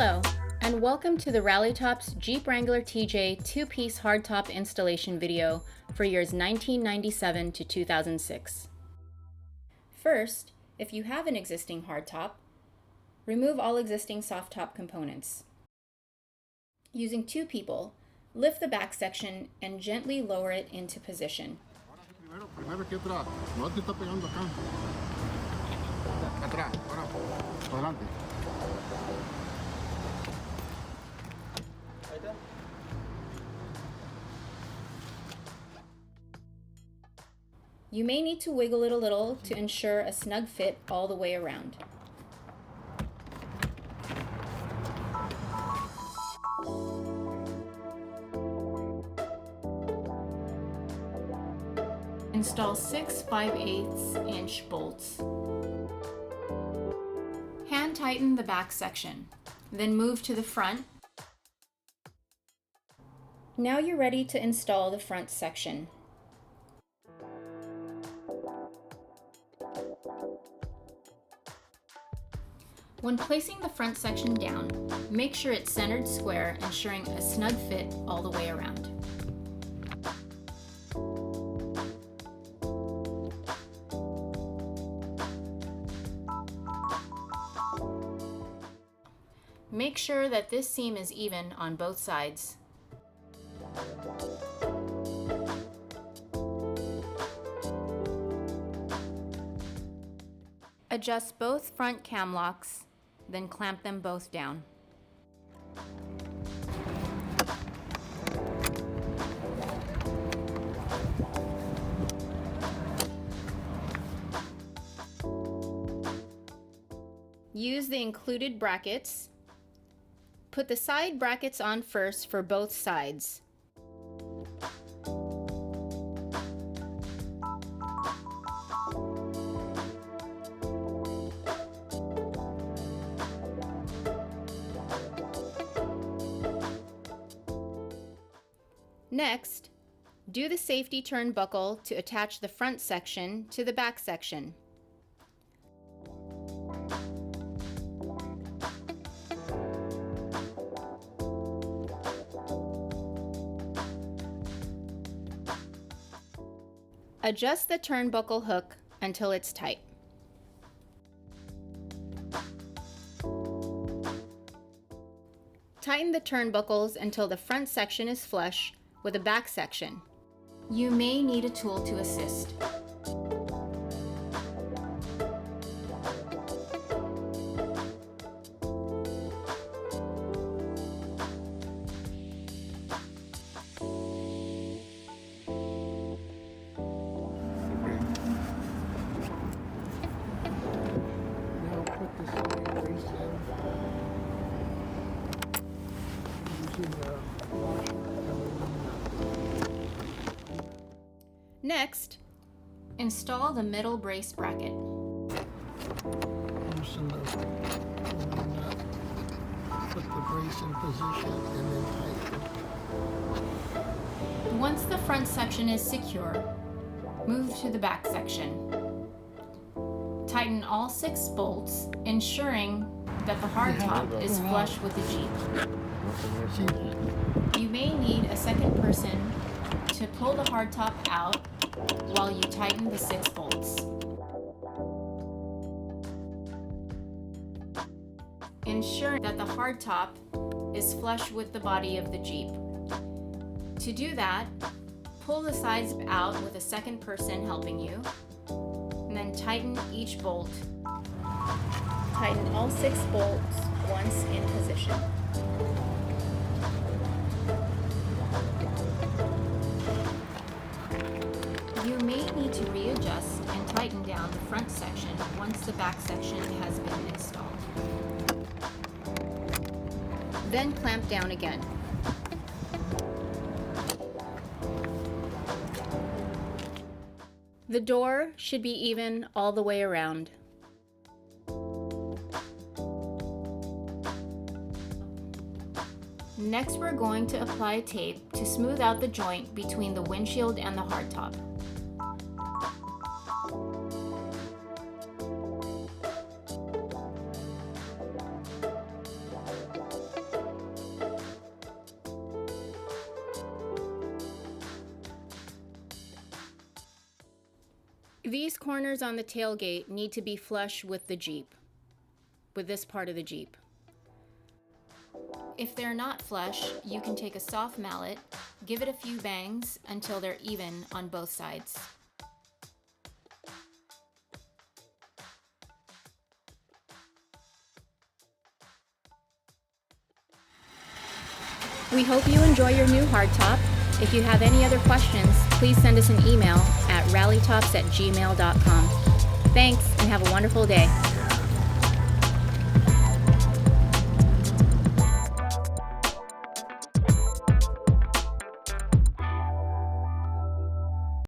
Hello, and welcome to the Rallytop's Jeep Wrangler TJ two-piece hardtop installation video for years 1997 to 2006. First, if you have an existing hardtop, remove all existing soft top components. Using two people, lift the back section and gently lower it into position. Primero que atrás, no te está pegando acá. Atrás, ahora, adelante. You may need to wiggle it a little to ensure a snug fit all the way around. Install 6 5/8 inch bolts. Hand tighten the back section, then move to the front. Now you're ready to install the front section. When placing the front section down, make sure it's centered square, ensuring a snug fit all the way around. Make sure that this seam is even on both sides. Adjust both front cam locks, then clamp them both down. Use the included brackets. Put the side brackets on first for both sides. Next, do the safety turnbuckle to attach the front section to the back section. Adjust the turnbuckle hook until it's tight. Tighten the turnbuckles until the front section is flush with the back section. You may need a tool to assist. Next, install the middle brace bracket. Loosen the nut, put the brace in position, and then tighten. Once the front section is secure, move to the back section. Tighten all 6 bolts, ensuring that the hardtop is flush with the Jeep. You may need a second person to pull the hardtop out while you tighten the 6 bolts. Ensure that the hardtop is flush with the body of the Jeep. To do that, pull the sides out with a second person helping you, and then tighten each bolt. Tighten all 6 bolts once in position. You may need to readjust and tighten down the front section once the back section has been installed. Then clamp down again. The door should be even all the way around. Next, we're going to apply tape to smooth out the joint between the windshield and the hardtop. These corners on the tailgate need to be flush with the Jeep, with this part of the Jeep. If they're not flush, you can take a soft mallet, give it a few bangs until they're even on both sides. We hope you enjoy your new hardtop. If you have any other questions, please send us an email at rallytops@gmail.com. Thanks, and have a wonderful day.